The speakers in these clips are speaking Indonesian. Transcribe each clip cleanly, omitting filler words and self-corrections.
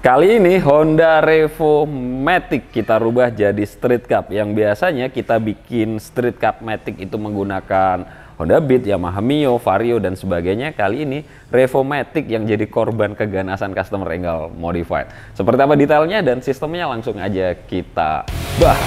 Kali ini Honda Revo Matic kita rubah jadi Street Cup. Yang biasanya kita bikin Street Cup Matic itu menggunakan Honda Beat, Yamaha Mio, Vario dan sebagainya. Kali ini Revo Matic yang jadi korban keganasan customer Enggal Modified. Seperti apa detailnya dan sistemnya, langsung aja kita bahas.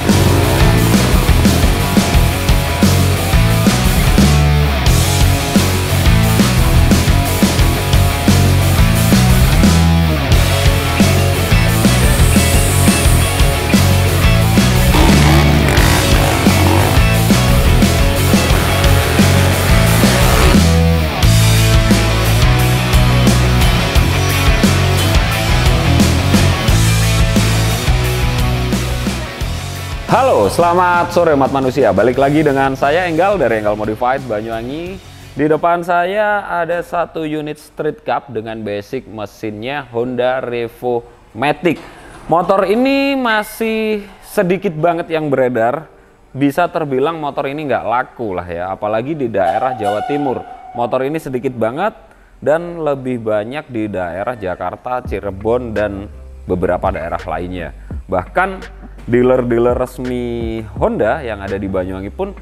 Halo, selamat sore umat manusia. Balik lagi dengan saya Enggal dari Enggal Modified Banyuwangi. Di depan saya ada satu unit Street Cup dengan basic mesinnya Honda Revo Matic. Motor ini masih sedikit banget yang beredar. Bisa terbilang motor ini nggak laku lah ya, apalagi di daerah Jawa Timur. Motor ini sedikit banget dan lebih banyak di daerah Jakarta, Cirebon, dan beberapa daerah lainnya. Bahkan dealer-dealer resmi Honda yang ada di Banyuwangi pun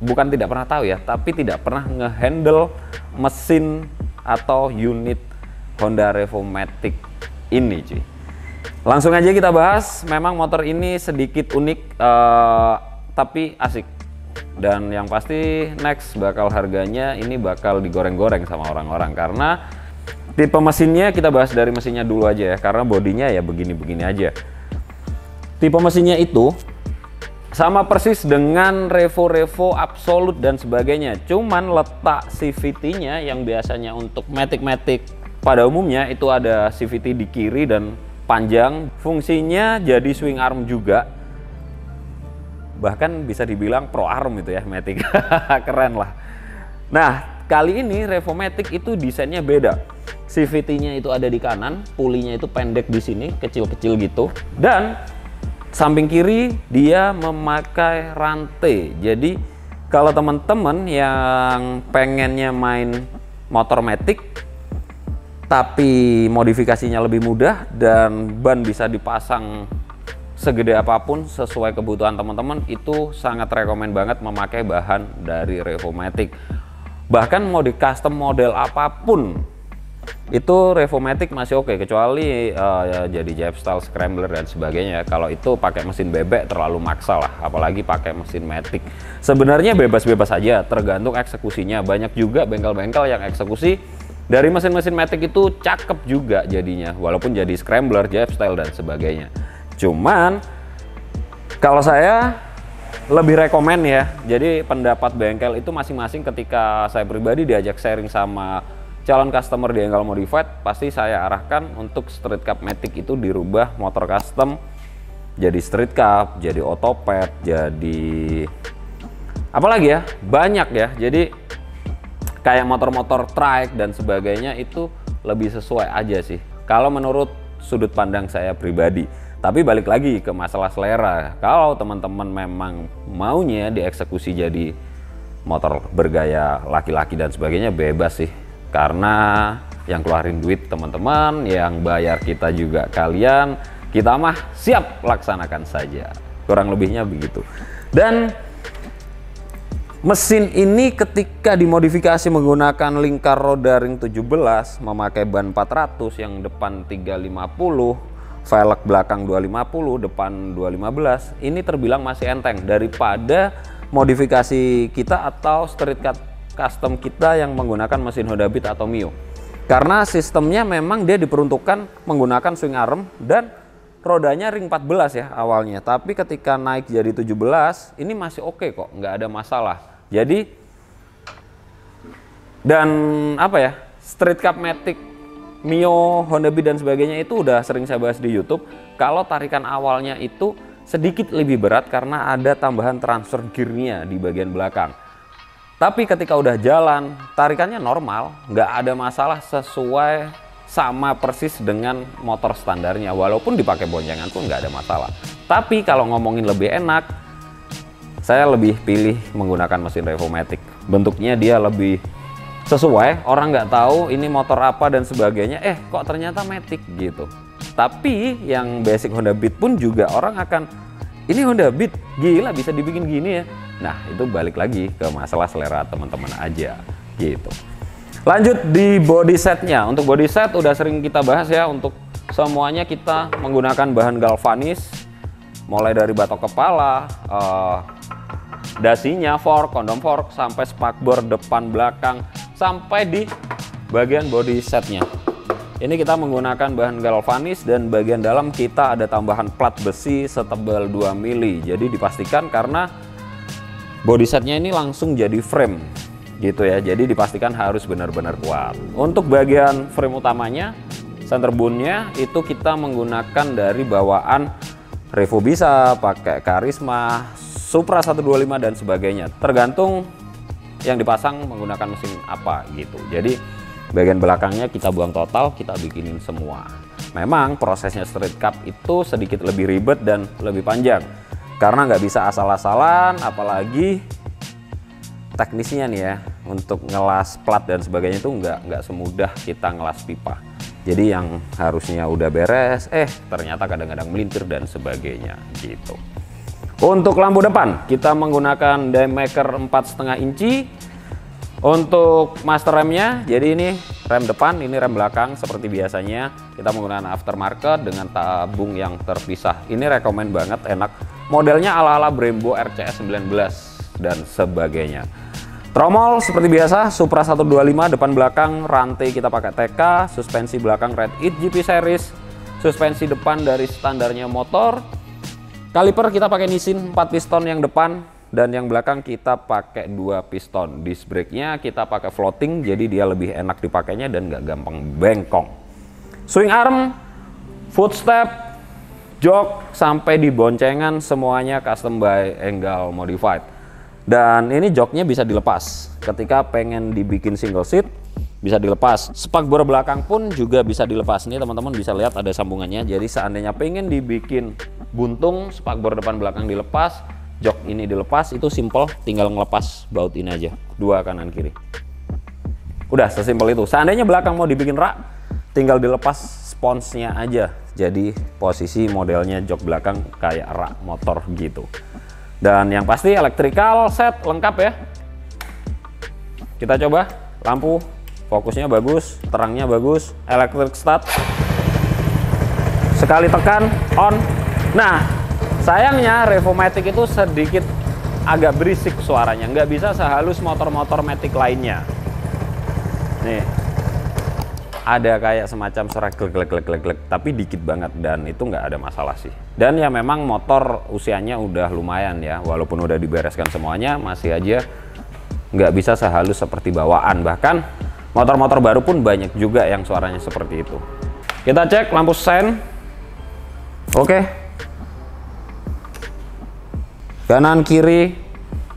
bukan tidak pernah tahu ya, tapi tidak pernah ngehandle mesin atau unit Honda Revo Matic ini cuy. Langsung aja kita bahas. Memang motor ini sedikit unik tapi asik. Dan yang pasti next bakal harganya ini bakal digoreng-goreng sama orang-orang, karena tipe mesinnya kita bahas dari mesinnya dulu aja ya, karena bodinya ya begini-begini aja. Tipe mesinnya itu sama persis dengan Revo Absolute dan sebagainya. Cuman letak CVT-nya yang biasanya untuk Matic pada umumnya itu ada CVT di kiri dan panjang. Fungsinya jadi swing arm juga. Bahkan bisa dibilang pro arm itu ya Matic. Keren lah. Nah, kali ini Revo Matic itu desainnya beda. CVT-nya itu ada di kanan, pulinya itu pendek di sini, kecil-kecil gitu. Dan samping kiri dia memakai rantai. Jadi kalau teman-teman yang pengennya main motor Matic tapi modifikasinya lebih mudah dan ban bisa dipasang segede apapun sesuai kebutuhan teman-teman, itu sangat rekomen banget memakai bahan dari Revo Matic. Bahkan mau di custom model apapun itu Revo Matic masih oke, kecuali ya jadi Jeep style scrambler dan sebagainya. Kalau itu pakai mesin bebek terlalu maksa lah, apalagi pakai mesin Matic. Sebenarnya bebas-bebas aja, tergantung eksekusinya. Banyak juga bengkel-bengkel yang eksekusi dari mesin-mesin Matic itu cakep juga jadinya, walaupun jadi scrambler, Jeep style dan sebagainya. Cuman kalau saya lebih rekomen ya, jadi pendapat bengkel itu masing-masing. Ketika saya pribadi diajak sharing sama calon customer di Enggal Modified, pasti saya arahkan untuk Street Cup Matic itu dirubah motor custom jadi Street Cup, jadi Autopet, jadi apalagi ya, banyak ya. Jadi kayak motor-motor trike dan sebagainya itu lebih sesuai aja sih kalau menurut sudut pandang saya pribadi. Tapi balik lagi ke masalah selera. Kalau teman-teman memang maunya dieksekusi jadi motor bergaya laki-laki dan sebagainya, bebas sih. Karena yang keluarin duit teman-teman, yang bayar kita juga kalian, kita mah siap laksanakan saja. Kurang lebihnya begitu. Dan mesin ini ketika dimodifikasi menggunakan lingkar roda ring 17, memakai ban 400 yang depan 350, velg belakang 250, depan 215, ini terbilang masih enteng daripada modifikasi kita atau Street Cup custom kita yang menggunakan mesin Honda Beat atau Mio. Karena sistemnya memang dia diperuntukkan menggunakan swing arm dan rodanya ring 14 ya awalnya. Tapi ketika naik jadi 17 ini masih oke kok, nggak ada masalah. Jadi dan apa ya, Street Cup Matic, Mio, Honda Beat dan sebagainya itu udah sering saya bahas di YouTube. Kalau tarikan awalnya itu sedikit lebih berat karena ada tambahan transfer gearnya di bagian belakang. Tapi ketika udah jalan, tarikannya normal, nggak ada masalah, sesuai sama persis dengan motor standarnya. Walaupun dipakai boncengan pun nggak ada masalah. Tapi kalau ngomongin lebih enak, saya lebih pilih menggunakan mesin Revo Matic. Bentuknya dia lebih sesuai, orang nggak tahu ini motor apa dan sebagainya, kok ternyata Matic gitu. Tapi yang basic Honda Beat pun juga orang akan, ini Honda Beat, gila bisa dibikin gini ya. Nah itu balik lagi ke masalah selera teman-teman aja gitu. Lanjut di body setnya. Untuk body set udah sering kita bahas ya, untuk semuanya kita menggunakan bahan galvanis, mulai dari batok kepala, dasinya, fork, kondom fork, sampai spakbor depan belakang, sampai di bagian body setnya. Ini kita menggunakan bahan galvanis dan bagian dalam kita ada tambahan plat besi setebal 2 mili. Jadi dipastikan karena body setnya ini langsung jadi frame gitu ya. Jadi dipastikan harus benar-benar kuat. Untuk bagian frame utamanya, center boundnya itu kita menggunakan dari bawaan Revo, bisa pakai Karisma, Supra 125 dan sebagainya. Tergantung yang dipasang menggunakan mesin apa gitu. Jadi bagian belakangnya kita buang total, kita bikinin semua. Memang prosesnya street cup itu sedikit lebih ribet dan lebih panjang karena nggak bisa asal-asalan, apalagi teknisnya nih ya, untuk ngelas plat dan sebagainya itu nggak semudah kita ngelas pipa. Jadi yang harusnya udah beres, ternyata kadang-kadang melintir dan sebagainya gitu. Untuk lampu depan kita menggunakan Daymaker 4,5 inci. Untuk master remnya, jadi ini rem depan, ini rem belakang. Seperti biasanya kita menggunakan aftermarket dengan tabung yang terpisah. Ini rekomen banget, enak. Modelnya ala-ala Brembo RCS 19 dan sebagainya. Tromol seperti biasa, Supra 125 depan belakang, rantai kita pakai TK, suspensi belakang Red It GP Series, suspensi depan dari standarnya motor. Kaliper kita pakai Nissin 4 piston yang depan, dan yang belakang kita pakai 2 piston. Disc brake-nya kita pakai floating, jadi dia lebih enak dipakainya dan nggak gampang bengkong. Swing arm, footstep, jok, sampai di boncengan semuanya custom by Enggal Modified. Dan ini joknya bisa dilepas. Ketika pengen dibikin single seat, bisa dilepas. Spakbor belakang pun juga bisa dilepas. Ini teman-teman bisa lihat ada sambungannya. Jadi seandainya pengen dibikin buntung, spakbor depan belakang dilepas, jok ini dilepas, itu simple, tinggal ngelepas baut ini aja, 2 kanan kiri. Udah sesimpel itu. Seandainya belakang mau dibikin rak, tinggal dilepas sponsnya aja. Jadi posisi modelnya jok belakang kayak rak motor gitu. Dan yang pasti electrical set lengkap ya. Kita coba, lampu fokusnya bagus, terangnya bagus, electric start. Sekali tekan on. Nah, sayangnya Revo Matic itu sedikit agak berisik suaranya, nggak bisa sehalus motor-motor Matic lainnya. Nih, ada kayak semacam suara glek, tapi dikit banget dan itu nggak ada masalah sih. Dan ya memang motor usianya udah lumayan ya, walaupun udah dibereskan semuanya, masih aja nggak bisa sehalus seperti bawaan. Bahkan motor-motor baru pun banyak juga yang suaranya seperti itu. Kita cek lampu sen. Oke. Kanan kiri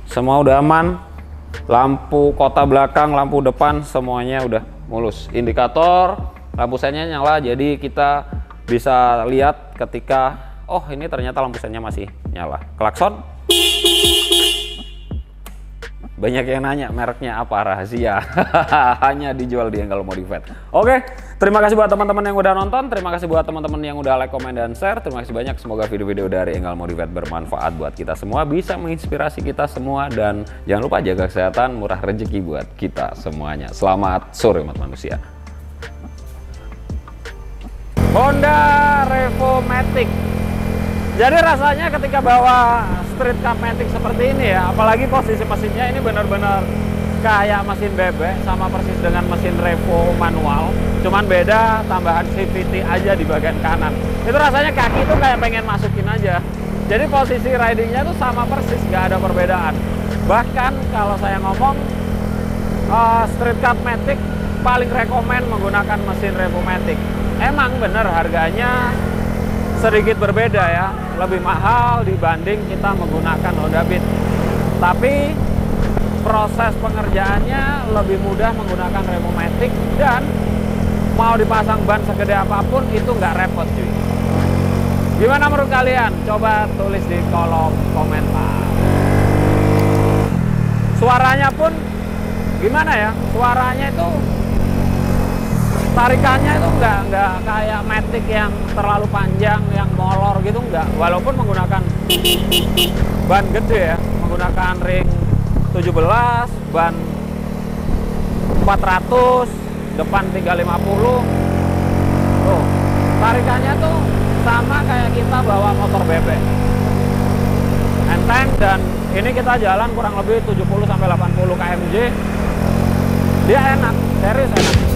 semua udah aman. Lampu kota belakang, lampu depan semuanya udah mulus. Indikator lampu sennya nyala, jadi kita bisa lihat ketika oh ini ternyata lampu sennya masih nyala. Klakson, banyak yang nanya mereknya apa, rahasia. Hanya dijual di Enggal Modified. Oke, terima kasih buat teman-teman yang udah nonton, terima kasih buat teman-teman yang udah like, komen, dan share. Terima kasih banyak, semoga video-video dari Enggal Modified bermanfaat buat kita semua, bisa menginspirasi kita semua, dan jangan lupa jaga kesehatan, murah rezeki buat kita semuanya. Selamat sore umat manusia. Honda Revo Matic. Jadi rasanya ketika bawa street cup Matic seperti ini ya, apalagi posisi mesinnya ini benar-benar kayak mesin bebek, sama persis dengan mesin Revo manual, cuman beda tambahan CVT aja di bagian kanan. Itu rasanya kaki itu kayak pengen masukin aja. Jadi posisi ridingnya itu sama persis, nggak ada perbedaan. Bahkan kalau saya ngomong street cup Matic paling rekomen menggunakan mesin Revo Matic. Emang bener harganya sedikit berbeda ya, lebih mahal dibanding kita menggunakan Honda Beat. Tapi proses pengerjaannya lebih mudah menggunakan Revo Matic, dan mau dipasang ban segede apapun itu nggak repot cuy. Gimana menurut kalian? Coba tulis di kolom komentar. Suaranya pun gimana ya, suaranya itu tarikannya itu nggak kayak Matic yang terlalu panjang, yang molor gitu, nggak. Walaupun menggunakan ban gede ya, menggunakan ring 17, ban 400, depan 350. Tuh, tarikannya tuh sama kayak kita bawa motor bebek. Enteng, dan ini kita jalan kurang lebih 70-80 kmj. Dia enak, serius enak.